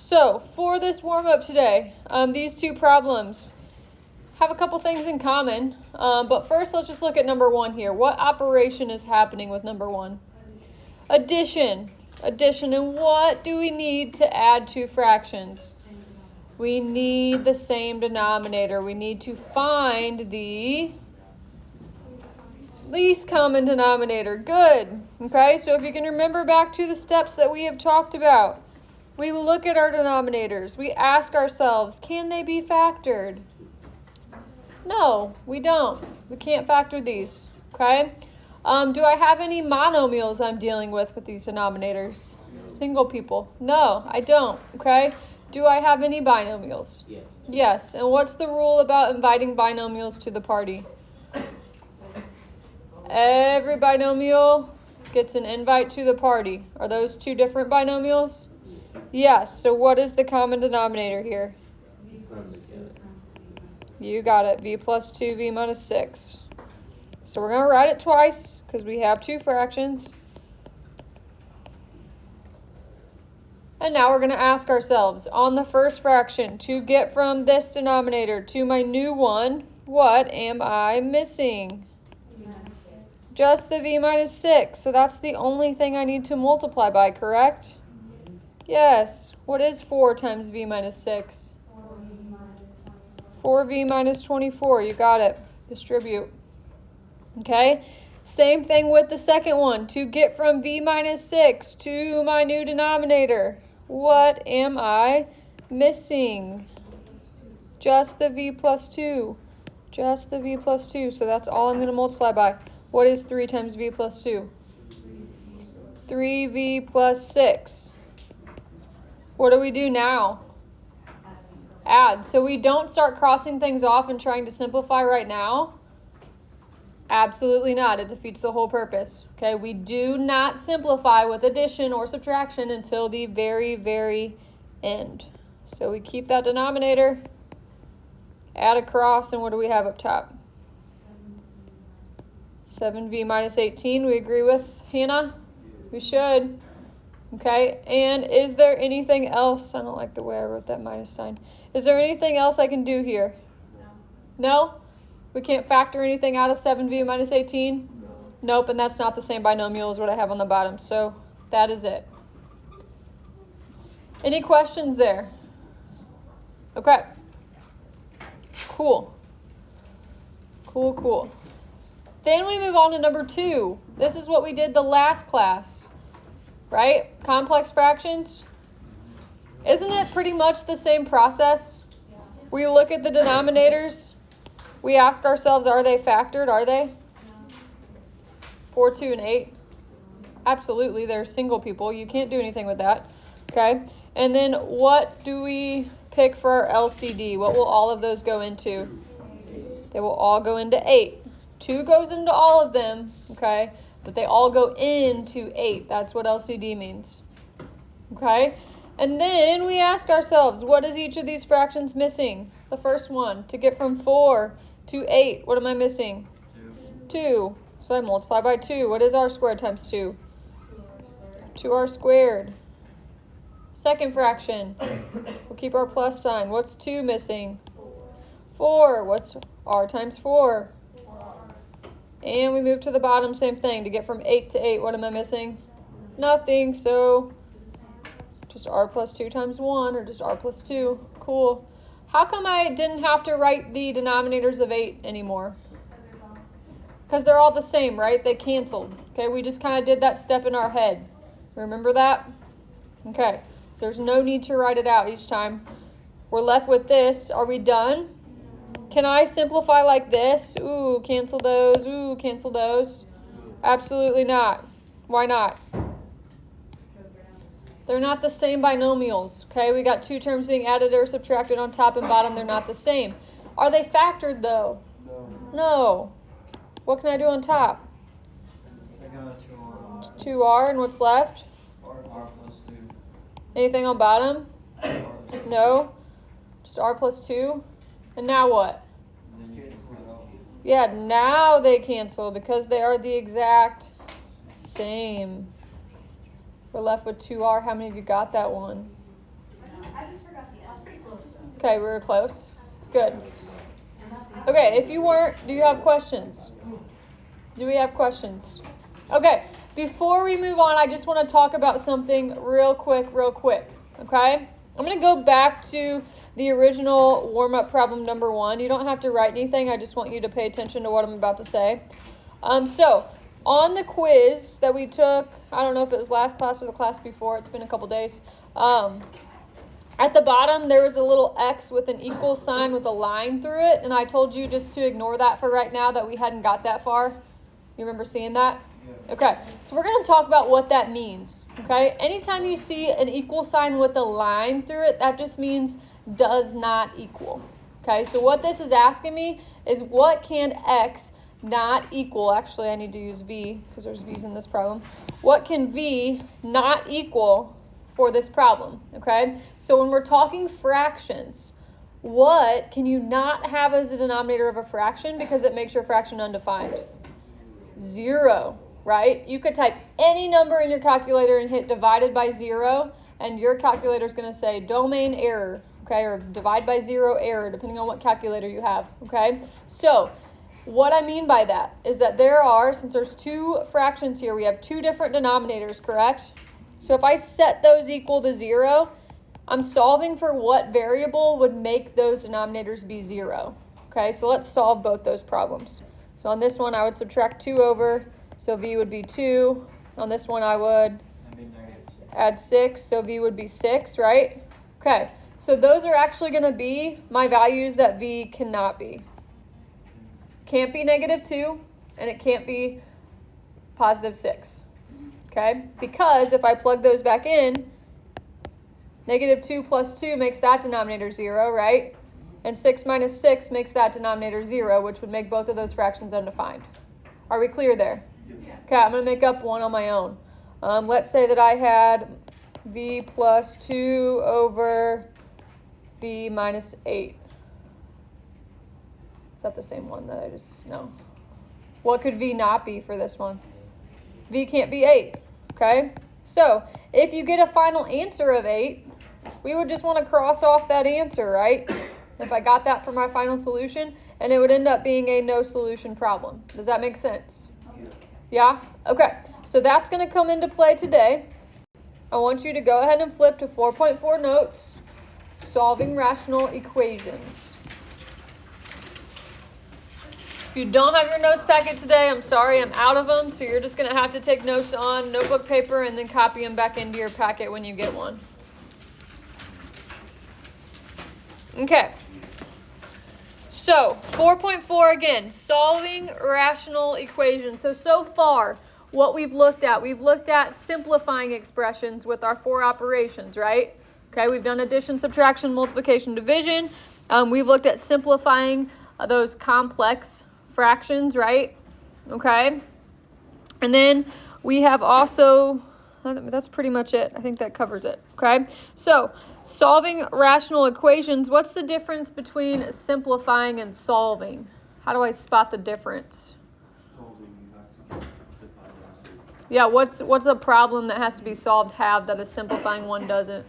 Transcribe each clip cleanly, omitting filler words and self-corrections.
So for this warm-up today, these two problems have a couple things in common. But first, let's just look at number one here. What operation is happening with number one? Addition. Addition. And what do we need to add two fractions? We need the same denominator. We need to find the least common denominator. Good. Okay, so if you can remember back to the steps that we have talked about, we look at our denominators. We ask ourselves, can they be factored? No, we don't. We can't factor these. Okay? Do I have any monomials I'm dealing with these denominators? Single people? No, I don't. Okay? Do I have any binomials? Yes. Yes. And what's the rule about inviting binomials to the party? Every binomial gets an invite to the party. Are those two different binomials? Yes. So what is the common denominator here? You got it. V plus 2, V minus 6. So we're going to write it twice because we have two fractions. And now we're going to ask ourselves, on the first fraction, to get from this denominator to my new one, what am I missing? Just the V minus 6. So that's the only thing I need to multiply by, correct? Yes. What is 4 times V minus 6? 4V minus 24. You got it. Distribute. Okay? Same thing with the second one. To get from V minus 6 to my new denominator, what am I missing? Just the V plus 2. Just the V plus 2. So that's all I'm going to multiply by. What is 3 times V plus 2? 3V plus 6. What do we do now? Add. So we don't start crossing things off and trying to simplify right now. Absolutely not. It defeats the whole purpose. Okay, we do not simplify with addition or subtraction until the very, very end. So we keep that denominator, add across, and what do we have up top? 7V minus 18. We agree with Hannah? We should. Okay, and is there anything else? I don't like the way I wrote that minus sign. Is there anything else I can do here? No? We can't factor anything out of 7V minus 18? Nope, and that's not the same binomial as what I have on the bottom. So that is it. Any questions there? Okay. Cool. Cool, cool. Then we move on to number 2. This is what we did the last class, right? Complex fractions. Isn't it pretty much the same process? We look at the denominators. We ask ourselves, are they factored? Are they? 4, 2, and 8. Absolutely, they're single people. You can't do anything with that. Okay? And then what do we pick for our LCD? What will all of those go into? They will all go into 8. 2 goes into all of them, okay? But they all go into 8. That's what LCD means. Okay? And then we ask ourselves, what is each of these fractions missing? The first one, to get from 4 to 8, what am I missing? 2. So I multiply by 2. What is r squared times 2? 2r squared. Second fraction, we'll keep our plus sign. What's 2 missing? 4. What's r times 4? And we move to the bottom, same thing. To get from 8 to 8, what am I missing? Nothing, so just r plus 2 times 1, or just r plus 2. Cool. How come I didn't have to write the denominators of 8 anymore? Because they're all the same, right? They canceled. Okay, we just kind of did that step in our head. Remember that? Okay, so there's no need to write it out each time. We're left with this. Are we done? Can I simplify like this? Ooh, cancel those. Ooh, cancel those. Absolutely not. Why not? They're not the same binomials, okay? We got two terms being added or subtracted on top and bottom. They're not the same. Are they factored, though? No. What can I do on top? 2r, and what's left? R plus 2. Anything on bottom? No. Just r plus 2. And now what? Yeah, now they cancel because they are the exact same. We're left with 2r. How many of you got that one? Okay, we were close. Good. Okay, if you weren't, do you have questions? Do we have questions? Okay, before we move on, I just want to talk about something real quick, okay? I'm going to go back to the original warm-up problem number 1. You don't have to write anything. I just want you to pay attention to what I'm about to say. So, on the quiz that we took, I don't know if it was last class or the class before. It's been a couple days. At the bottom, there was a little X with an equal sign with a line through it, and I told you just to ignore that for right now, that we hadn't got that far. You remember seeing that? Okay, so we're going to talk about what that means, okay? Anytime you see an equal sign with a line through it, that just means does not equal, okay? So what this is asking me is what can X not equal? Actually, I need to use V because there's V's in this problem. What can V not equal for this problem, okay? So when we're talking fractions, what can you not have as a denominator of a fraction because it makes your fraction undefined? 0, right? You could type any number in your calculator and hit divided by 0, and your calculator is going to say domain error, okay, or divide by 0 error, depending on what calculator you have, okay? So what I mean by that is that there are, since there's 2 fractions here, we have 2 different denominators, correct? So if I set those equal to 0, I'm solving for what variable would make those denominators be 0. Okay, so let's solve both those problems. So on this one, I would subtract 2 over, so V would be 2. On this one, I would add 6, so V would be 6, right? Okay, so those are actually going to be my values that V cannot be. Can't be -2, and it can't be +6. Okay, because if I plug those back in, -2 plus 2 makes that denominator 0, right? And 6 minus 6 makes that denominator 0, which would make both of those fractions undefined. Are we clear there? Okay, I'm going to make up one on my own. Let's say that I had V plus 2 over V minus 8. Is that the same one that I just, no. What could V not be for this one? V can't be 8, okay? So, if you get a final answer of 8, we would just want to cross off that answer, right? If I got that for my final solution, and it would end up being a no solution problem. Does that make sense? Yeah? Okay. So that's going to come into play today. I want you to go ahead and flip to 4.4 notes, solving rational equations. If you don't have your notes packet today, I'm sorry, I'm out of them, so you're just going to have to take notes on notebook paper and then copy them back into your packet when you get one. Okay. So, 4.4 again, solving rational equations. So far, what we've looked at simplifying expressions with our 4 operations, right? Okay, we've done addition, subtraction, multiplication, division. We've looked at simplifying those complex fractions, right? Okay. And then we have also, that's pretty much it. I think that covers it. Okay. So, solving rational equations, what's the difference between simplifying and solving? How do I spot the difference? Yeah, what's a problem that has to be solved have that a simplifying one doesn't?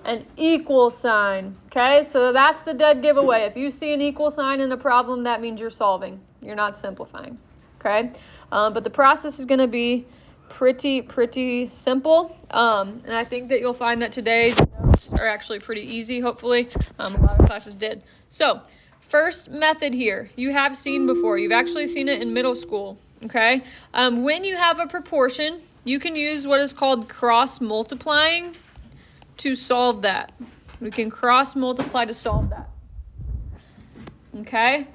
An equal sign. Okay, so that's the dead giveaway. If you see an equal sign in a problem, that means you're solving. You're not simplifying. Okay, but the process is going to be pretty simple. And I think that you'll find that today's notes are actually pretty easy, hopefully. A lot of classes did. So, first method here, you have seen before. You've actually seen it in middle school. Okay, when you have a proportion, you can use what is called cross multiplying to solve that. We can cross multiply to solve that. Okay?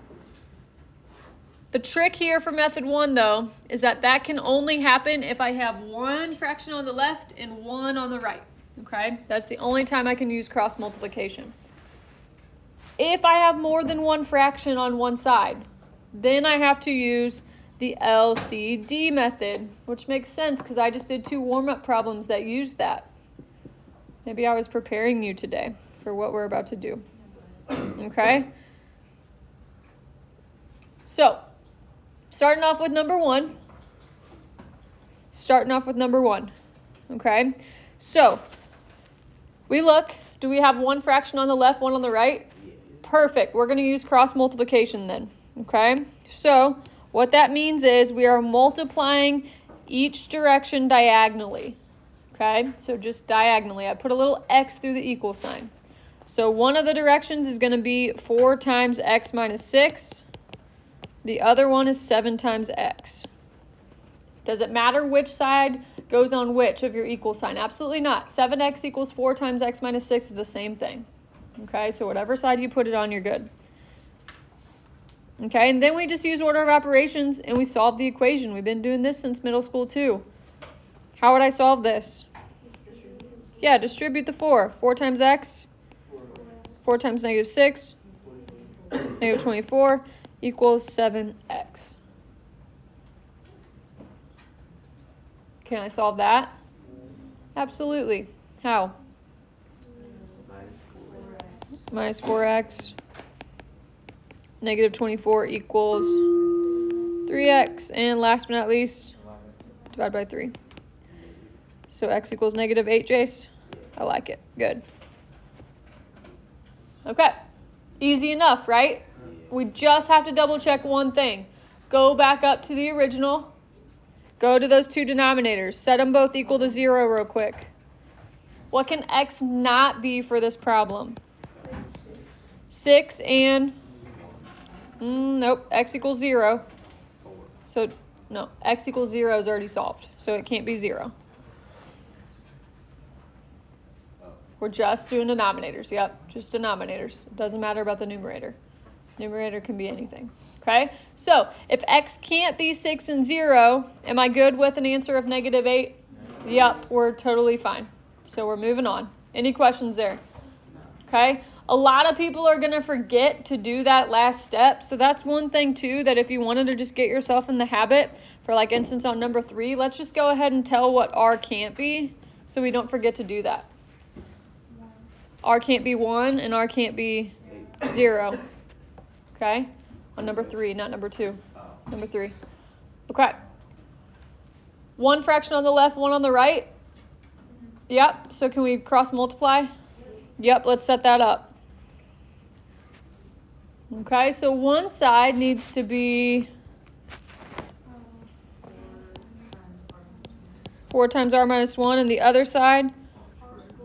The trick here for method 1, though, is that can only happen if I have one fraction on the left and one on the right. Okay? That's the only time I can use cross multiplication. If I have more than one fraction on one side, then I have to use the LCD method, which makes sense because I just did 2 warm-up problems that used that. Maybe I was preparing you today for what we're about to do. Okay? So, starting off with number 1. Okay? So, we look, Do we have one fraction on the left, one on the right? Perfect. We're going to use cross multiplication then. Okay? So what that means is we are multiplying each direction diagonally. Okay? So just diagonally. I put a little x through the equal sign. So one of the directions is going to be 4 times x minus 6. The other one is 7 times x. Does it matter which side goes on which of your equal sign? Absolutely not. 7x equals 4 times x minus 6 is the same thing. Okay, so whatever side you put it on, you're good. Okay, and then we just use order of operations and we solve the equation. We've been doing this since middle school too. How would I solve this? Yeah, distribute the 4. 4 times x. 4 times negative 6. Negative 24 equals 7x. Can I solve that? Absolutely. How? Minus 4x. Negative 24 equals 3x. And last but not least, divide by 3. So x equals negative 8, Jace? I like it. Good. Okay. Easy enough, right? We just have to double check one thing. Go back up to the original. Go to those two denominators. Set them both equal to 0 real quick. What can x not be for this problem? 6 and... nope, x equals 0. So, no, x equals 0 is already solved. So it can't be 0. We're just doing denominators. Yep, just denominators. It doesn't matter about the numerator. Numerator can be anything. Okay, so if x can't be 6 and 0, am I good with an answer of negative 8? Yep, we're totally fine. So we're moving on. Any questions there? Okay, a lot of people are going to forget to do that last step. So that's one thing too, that if you wanted to just get yourself in the habit, for like instance on number 3, let's just go ahead and tell what r can't be so we don't forget to do that. R can't be 1 and r can't be 0. Okay, on number 3, not number 2. Number 3. Okay. One fraction on the left, one on the right. Yep, so can we cross multiply? Yep, let's set that up. Okay, so one side needs to be 4 times r minus 1, and the other side,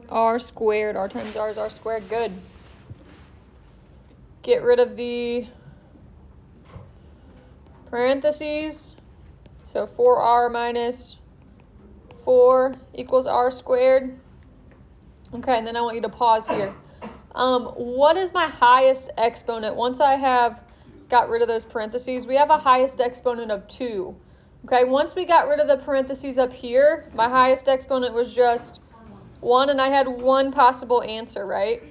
r squared. R times r is r squared. Good. Get rid of the parentheses. So 4r minus 4 equals r squared. Okay, and then I want you to pause here. What is my highest exponent? Once I have got rid of those parentheses, we have a highest exponent of 2. Okay, once we got rid of the parentheses up here, my highest exponent was just 1, and I had one possible answer, right?